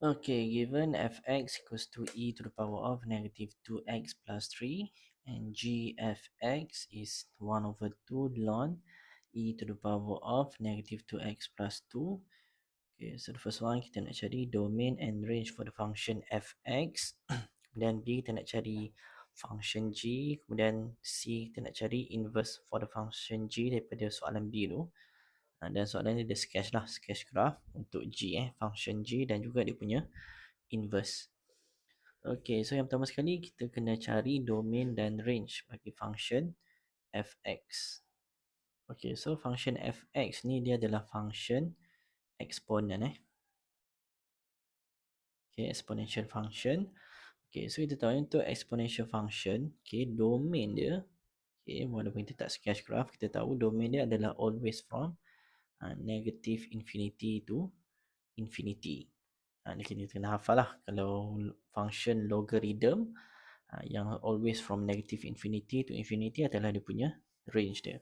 Okay, given fx equals to e to the power of negative 2x plus 3 and g fx is 1 over 2 ln e to the power of negative 2x plus 2. Okay, so the first one kita nak cari domain and range for the function fx. Kemudian b kita nak cari function g. Kemudian c kita nak cari inverse for the function g daripada soalan b tu. Dan soalan ni dia sketch lah, sketch graph untuk g function g dan juga dia punya inverse. Okay, so yang pertama sekali kita kena cari domain dan range bagi function fx. Okay, so function fx ni dia adalah function exponent Okay, exponential function. Okay, so kita tahu untuk exponential function, okay, domain dia, okay, walaupun kita tak sketch graph, kita tahu domain dia adalah always from negative infinity to infinity. Ni kita kena hafal lah. Kalau function logarithm yang always from negative infinity to infinity adalah dia punya range dia.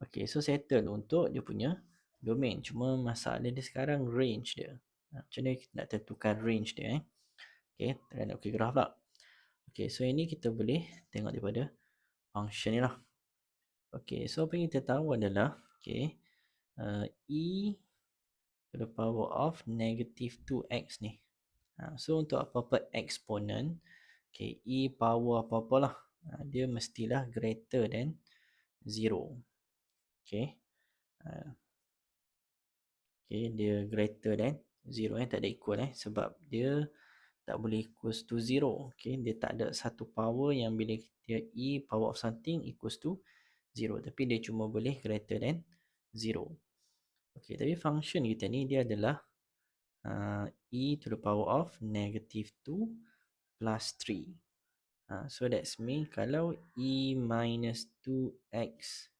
Okay, so settle untuk dia punya domain. Cuma masalah dia sekarang range dia. Macam mana kita nak tentukan range dia Okay, try nak bukit graph lah. Okay, so ini kita boleh tengok daripada function ni lah. Okay, so apa yang kita tahu adalah okay, e to the power of negative 2x ni. So untuk apa-apa exponent, okay, e power apa-apa lah, dia mestilah greater than 0. Okay, okay, dia greater than 0 tak ada equal sebab dia tak boleh equals to 0. Okay, dia tak ada satu power yang bila dia e power of something equals to 0, tapi dia cuma boleh greater than 0. Okay, tapi function kita ni dia adalah e to the power of negative 2 plus 3. So that's mean kalau e minus 2x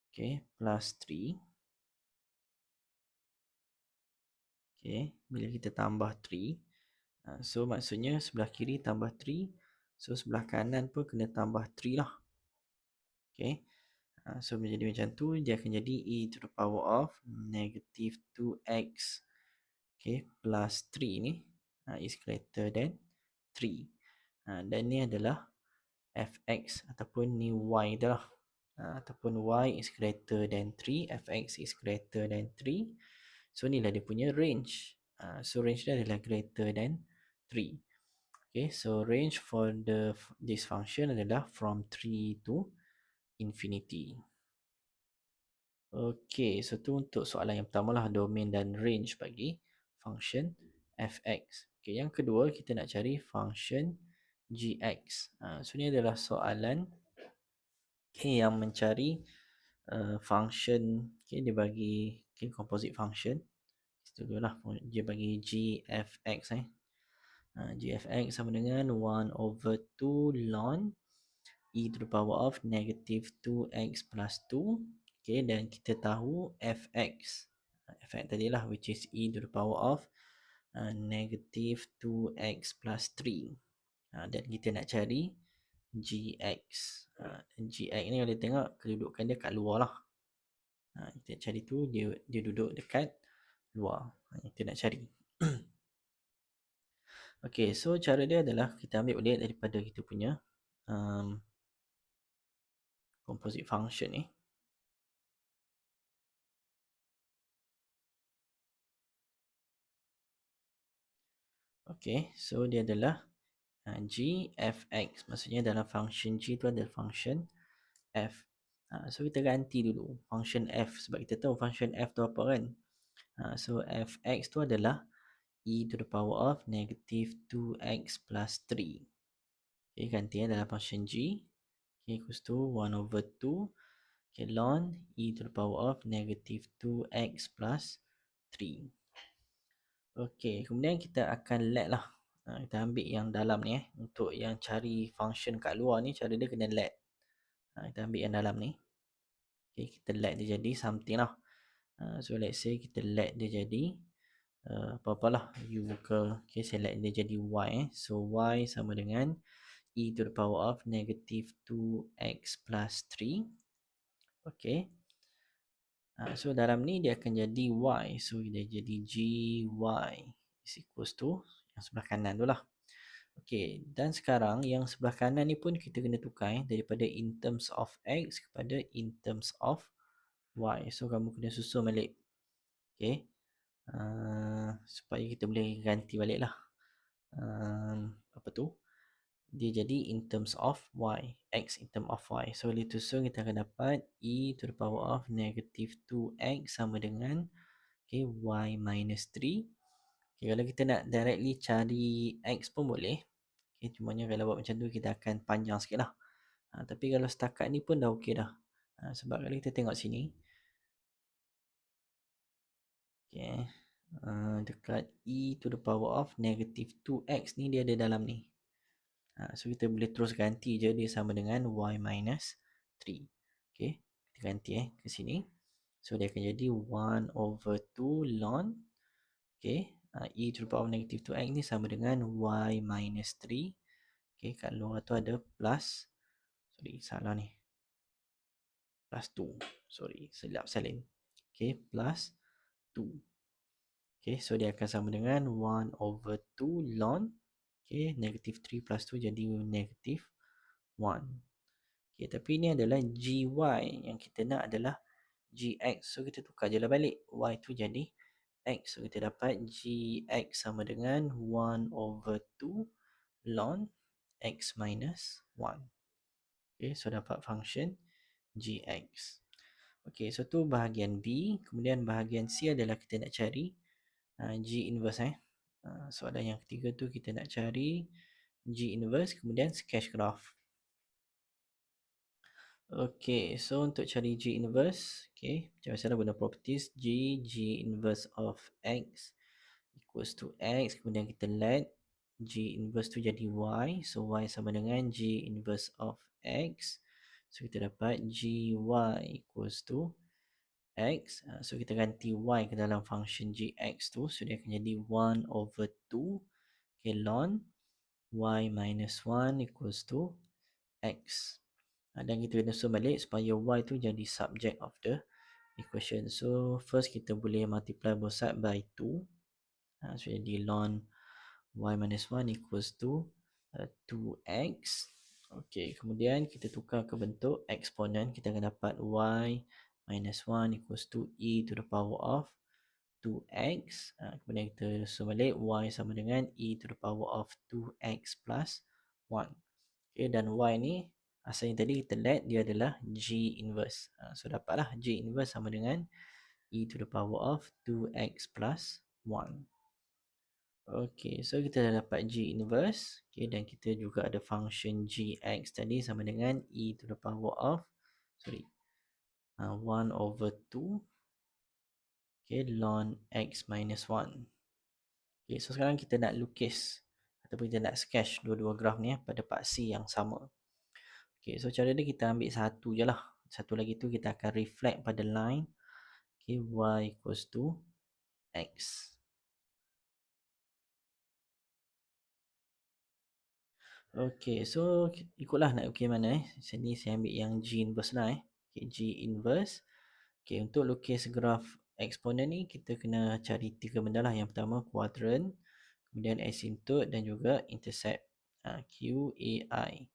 okay, plus 3, okay, bila kita tambah 3, so maksudnya sebelah kiri tambah 3, so sebelah kanan pun kena tambah 3 lah. Okay, so menjadi macam tu, dia akan jadi e to the power of negative 2x okay, plus 3 ni is greater than 3. Dan ni adalah fx ataupun ni y dah lah. Ataupun y is greater than 3, fx is greater than 3. So ni lah dia punya range. So range dia adalah greater than 3. Okay, so range for this function adalah from 3 to infinity. Okay, so tu untuk soalan yang pertama lah, domain dan range bagi function fx. Okay, yang kedua kita nak cari function gx. So ni adalah soalan okay, yang mencari function, okay, dia bagi okay, composite function. Kita dulu lah, dia bagi gfx gfx sama dengan 1 over 2 ln e to the power of negative 2x plus 2. Okay, dan kita tahu fx tadi lah, which is e to the power of negative 2x plus 3. Dan kita nak cari gx. Gx ni kalau tengok kedudukan dia kat luar lah. Kita cari tu, dia duduk dekat luar. Kita nak cari. Okay, so cara dia adalah kita ambil balik daripada kita punya composite function ni. Okay, so dia adalah g fx. Maksudnya dalam function g tu ada function f. So kita ganti dulu function f sebab kita tahu function f tu apa kan. So fx tu adalah e to the power of negative 2x plus 3. Okay, ganti dalam function g. Okay, equals to 1 over 2 okay, ln e to the power of negative 2x plus 3. Okay, kemudian kita akan let lah. Kita ambil yang dalam ni untuk yang cari function kat luar ni, cara dia kena let. Kita ambil yang dalam ni. Okay, kita let dia jadi something lah. So let's say kita let dia jadi apa-apalah, you buka, okay, saya let dia jadi y so y sama dengan e to the power of negative 2x plus 3. Okay, so dalam ni dia akan jadi y, so dia jadi gy is equals to yang sebelah kanan tu lah. Okey, dan sekarang yang sebelah kanan ni pun kita kena tukar daripada in terms of x kepada in terms of y. So kamu kena susun balik. Okey. Supaya kita boleh ganti balik lah. Apa tu? Dia jadi in terms of y. X in terms of y. So boleh susun kita akan dapat e to the power of negative 2x sama dengan y minus 3. Okay, kalau kita nak directly cari x pun boleh. Okay, cumanya kalau buat macam tu kita akan panjang sikit lah. Tapi kalau setakat ni pun dah okey dah. Sebab kalau kita tengok sini. Okay. Dekat e to the power of negative 2x ni dia ada dalam ni. So kita boleh terus ganti je dia sama dengan y minus 3. Okay. Kita ganti ke sini. So dia akan jadi 1 over 2 ln. Okay. E to the power of negative 2x ni sama dengan y minus 3. Okay. Kat luar tu ada plus. Sorry, salah ni. Plus 2. Sorry, silap salin. Okay. Plus 2. Okay. So dia akan sama dengan 1 over 2 ln. Okay. Negative 3 plus 2 jadi negative 1. Okay. Tapi ini adalah gy. Yang kita nak adalah gx. So kita tukar je lah balik. Y tu jadi x. So kita dapat gx sama dengan 1 over 2 ln x minus 1. Okay. So dapat function gx. Okay. So tu bahagian B. Kemudian bahagian C adalah kita nak cari G inverse. Soalan yang ketiga tu kita nak cari G inverse. Kemudian sketch graph. Okay, so untuk cari G inverse, okay, macam biasa guna properties G inverse of X equals to X. Kemudian kita let G inverse tu jadi Y. So Y sama dengan G inverse of X. So kita dapat GY equals to X. So kita ganti Y ke dalam function GX tu. So dia akan jadi 1 over 2 okay, ln Y minus 1 equals to X. Dan kita kena susun balik supaya y tu jadi subject of the equation. So first kita boleh multiply both side by 2. So jadi ln y minus 1 equals to 2x. Okay, kemudian kita tukar ke bentuk eksponen. Kita akan dapat y minus 1 equals to e to the power of 2x. Kemudian kita susun balik y sama dengan e to the power of 2x plus 1. Okay, dan y ni asalnya tadi kita let dia adalah G inverse. So dapatlah G inverse sama dengan e to the power of 2x plus 1. Okay, so kita dah dapat G inverse. Okay, dan kita juga ada function gx tadi sama dengan e to the power of 1 over 2 okay, ln x minus 1. Okay, so sekarang kita nak lukis ataupun kita nak sketch dua-dua graf ni pada paksi yang sama. Okay, so cara dia kita ambil satu je lah. Satu lagi tu kita akan reflect pada line. Okay, y equals to x. Okay, so ikutlah nak lukis mana Sini saya ambil yang G inverse lah Okay, G inverse. Okay, untuk lukis graf eksponen ni kita kena cari tiga benda lah. Yang pertama quadrant, kemudian asymptote dan juga intercept. Q, A, I.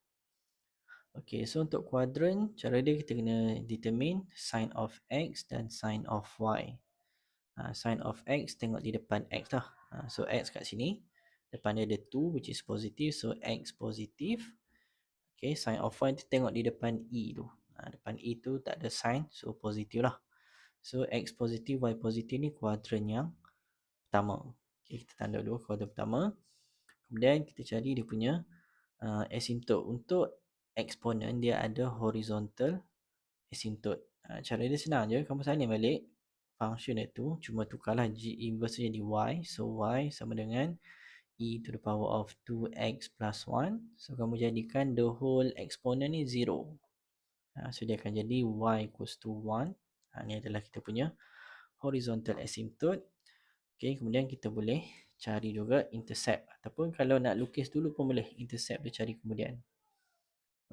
Okay, so untuk quadrant, cara dia kita kena determine sin of x dan sin of y. Sin of x tengok di depan x lah. So x kat sini, depan dia ada 2 which is positive, so x positive. Okay, sin of y tengok di depan e tu. Depan e tu tak ada sin, so positive lah. So x positive, y positive ni quadrant yang pertama. Okay, kita tanda dulu quadrant pertama. Kemudian kita cari dia punya asymptote. Untuk eksponen dia ada horizontal asymptote. Cara dia senang je, kamu salin balik function itu, cuma tukarlah g inverse jadi y. So y sama dengan e to the power of 2x plus 1. So kamu jadikan the whole exponent ni 0. So dia akan jadi y equals to 1. Ni adalah kita punya horizontal asymptote. Okay, kemudian kita boleh cari juga intercept. Ataupun kalau nak lukis dulu pun boleh, intercept dia cari kemudian.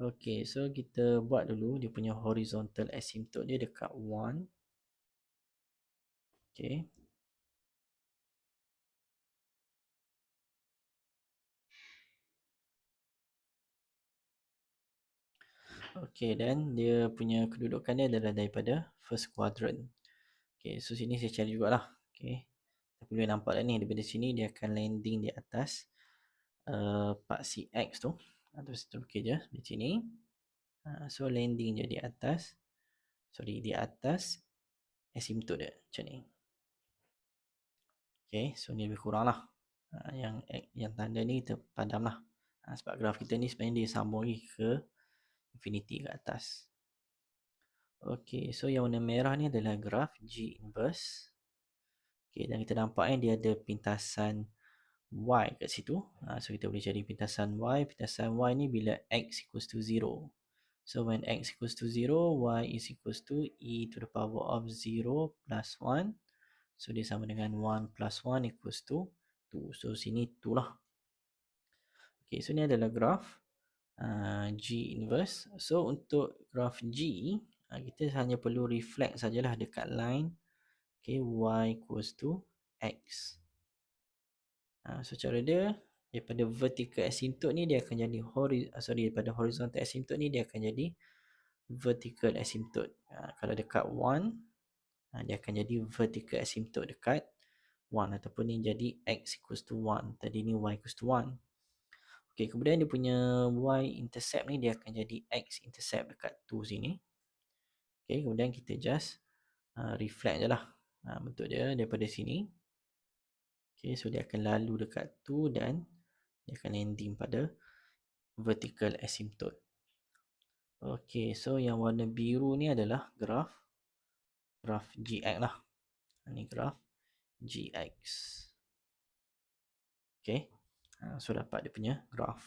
Okay, so kita buat dulu dia punya horizontal asymptote dia dekat 1. Okay. Okey, dan dia punya kedudukan dia adalah daripada first quadrant. Okey, so sini saya cari jugalah. Okey. Kita boleh nampak dah ni daripada sini dia akan landing di atas paksi X tu. Terus kita okey je di sini. So landing je di atas. Sorry, di atas asymptote dia macam ni. Okey, so ni lebih kurang lah. Yang tanda ni kita padam lah. Sebab graf kita ni sebenarnya dia sambung lagi ke infinity ke atas. Okey, so yang warna merah ni adalah graf G inverse. Okey, dan kita nampak dia ada pintasan Y kat situ. So kita boleh cari pintasan Y. Pintasan Y ni bila X equals to 0. So when X equals to 0, Y is equals to E to the power of 0 plus 1. So dia sama dengan 1 plus 1 equals to 2. So sini 2 lah. Okay, so ni adalah graf G inverse. So untuk graf G, kita hanya perlu reflect sajalah dekat line Y equals to X. So cara dia, daripada vertical asymptote ni dia akan jadi daripada horizontal asymptote ni dia akan jadi vertical asymptote. Kalau dekat 1, dia akan jadi vertical asymptote dekat 1 ataupun ni jadi X equals to 1. Tadi ni Y equals to 1. Okay, kemudian dia punya Y intercept ni dia akan jadi X intercept dekat 2 sini. Okay, kemudian kita just reflect je lah bentuk dia daripada sini. Okay, so dia akan lalu dekat 2 dan dia akan landing pada vertical asymptote. Okay, so yang warna biru ni adalah graf GX lah. Ini graf GX. Okay, so dapat dia punya graf.